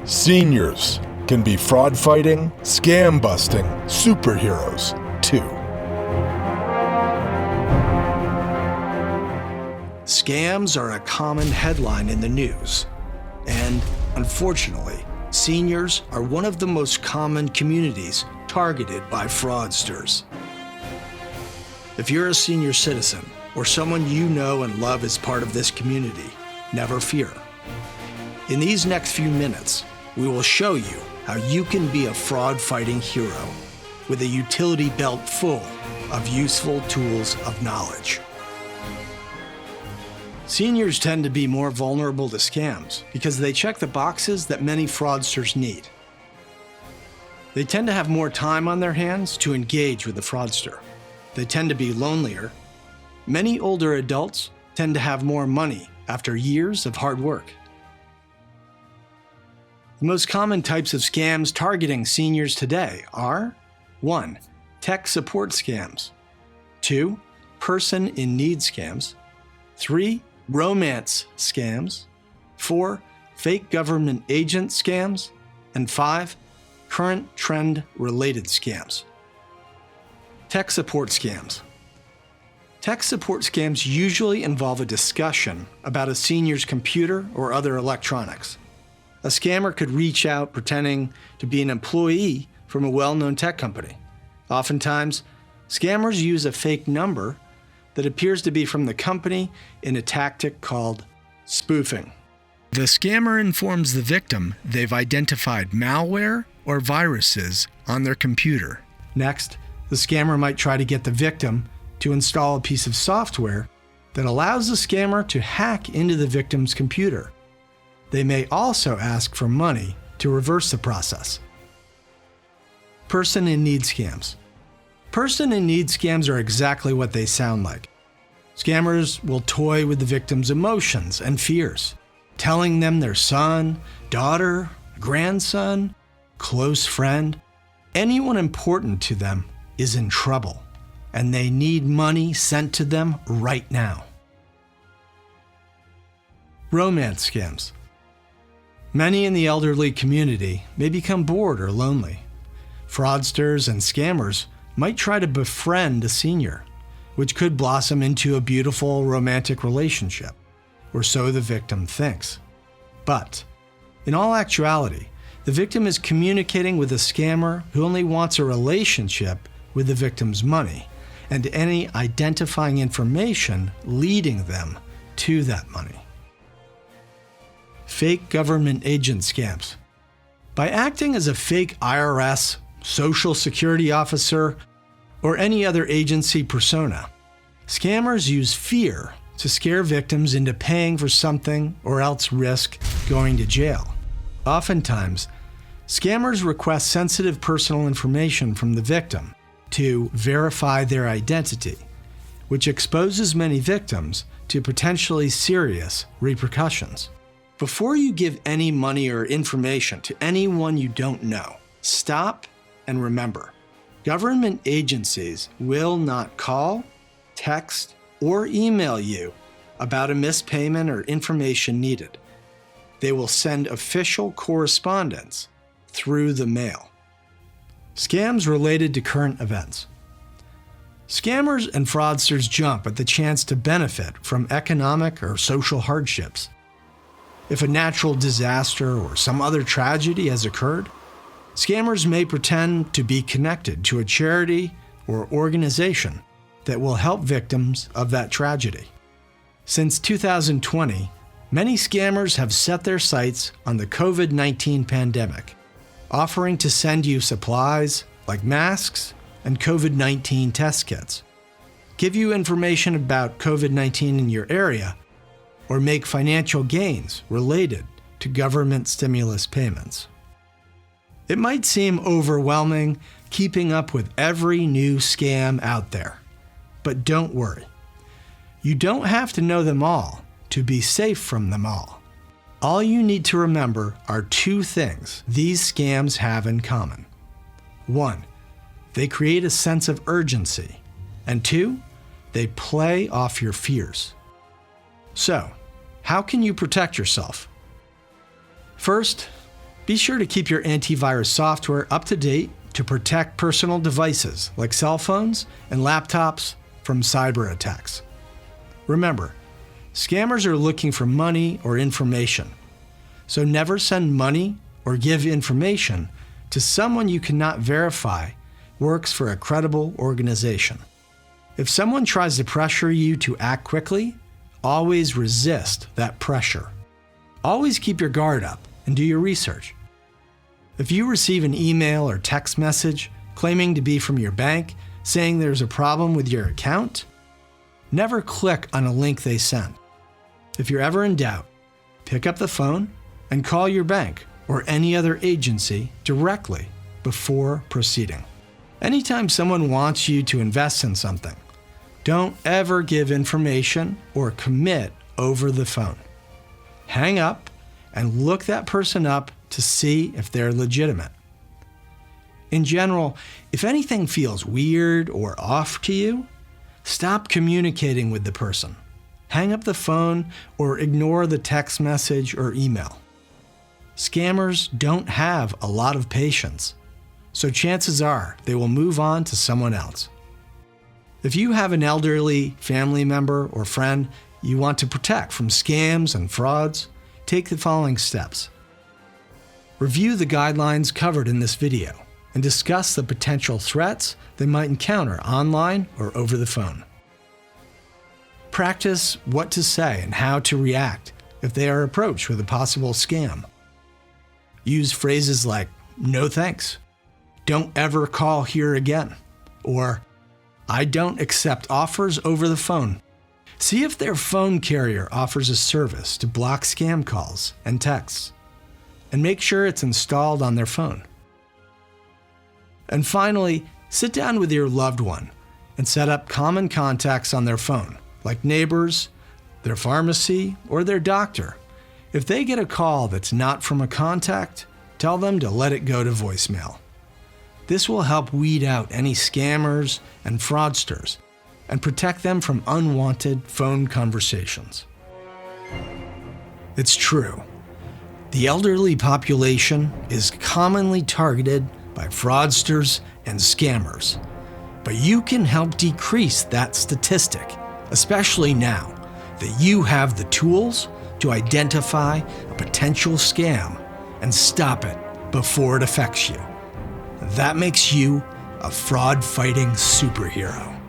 Seniors can be fraud fighting, scam busting superheroes too. Scams are a common headline in the news, and unfortunately, seniors are one of the most common communities targeted by fraudsters. If you're a senior citizen or someone you know and love is part of this community, never fear. In these next few minutes, we will show you how you can be a fraud-fighting hero with a utility belt full of useful tools of knowledge. Seniors tend to be more vulnerable to scams because they check the boxes that many fraudsters need. They tend to have more time on their hands to engage with the fraudster. They tend to be lonelier. Many older adults tend to have more money after years of hard work. The most common types of scams targeting seniors today are 1. Tech support scams, 2. person-in-need scams, 3. romance scams, 4. fake government agent scams, and 5. current trend-related scams. Tech support scams. Tech support scams usually involve a discussion about a senior's computer or other electronics. A scammer could reach out pretending to be an employee from a well-known tech company. Oftentimes, scammers use a fake number that appears to be from the company in a tactic called spoofing. The scammer informs the victim they've identified malware or viruses on their computer. Next, the scammer might try to get the victim to install a piece of software that allows the scammer to hack into the victim's computer. They may also ask for money to reverse the process. Person-in-need scams. Person-in-need scams are exactly what they sound like. Scammers will toy with the victim's emotions and fears, telling them their son, daughter, grandson, close friend, anyone important to them is in trouble, and they need money sent to them right now. Romance scams. Many in the elderly community may become bored or lonely. Fraudsters and scammers might try to befriend a senior, which could blossom into a beautiful romantic relationship, or so the victim thinks. But, in all actuality, the victim is communicating with a scammer who only wants a relationship with the victim's money, and any identifying information leading them to that money. Fake government agent scams. By acting as a fake IRS, Social Security officer, or any other agency persona, scammers use fear to scare victims into paying for something or else risk going to jail. Oftentimes, scammers request sensitive personal information from the victim to verify their identity, which exposes many victims to potentially serious repercussions. Before you give any money or information to anyone you don't know, stop and remember, government agencies will not call, text, or email you about a missed payment or information needed. They will send official correspondence through the mail. Scams related to current events. Scammers and fraudsters jump at the chance to benefit from economic or social hardships. If a natural disaster or some other tragedy has occurred, scammers may pretend to be connected to a charity or organization that will help victims of that tragedy. Since 2020, many scammers have set their sights on the COVID-19 pandemic, offering to send you supplies like masks and COVID-19 test kits, give you information about COVID-19 in your area, or make financial gains related to government stimulus payments. It might seem overwhelming keeping up with every new scam out there, but don't worry. You don't have to know them all to be safe from them all. All you need to remember are two things these scams have in common. 1, they create a sense of urgency, and 2, they play off your fears. So, how can you protect yourself? First, be sure to keep your antivirus software up to date to protect personal devices like cell phones and laptops from cyber attacks. Remember, scammers are looking for money or information, so never send money or give information to someone you cannot verify works for a credible organization. If someone tries to pressure you to act quickly, always resist that pressure. Always keep your guard up and do your research. If you receive an email or text message claiming to be from your bank saying there's a problem with your account, never click on a link they send. If you're ever in doubt, pick up the phone and call your bank or any other agency directly before proceeding. Anytime someone wants you to invest in something, don't ever give information or commit over the phone. Hang up and look that person up to see if they're legitimate. In general, if anything feels weird or off to you, stop communicating with the person. Hang up the phone or ignore the text message or email. Scammers don't have a lot of patience, so chances are they will move on to someone else. If you have an elderly family member or friend you want to protect from scams and frauds, take the following steps. Review the guidelines covered in this video and discuss the potential threats they might encounter online or over the phone. Practice what to say and how to react if they are approached with a possible scam. Use phrases like, "No thanks," "Don't ever call here again," or "I don't accept offers over the phone." See if their phone carrier offers a service to block scam calls and texts, and make sure it's installed on their phone. And finally, sit down with your loved one and set up common contacts on their phone, like neighbors, their pharmacy, or their doctor. If they get a call that's not from a contact, tell them to let it go to voicemail. This will help weed out any scammers and fraudsters and protect them from unwanted phone conversations. It's true. The elderly population is commonly targeted by fraudsters and scammers, but you can help decrease that statistic, especially now that you have the tools to identify a potential scam and stop it before it affects you. That makes you a fraud-fighting superhero.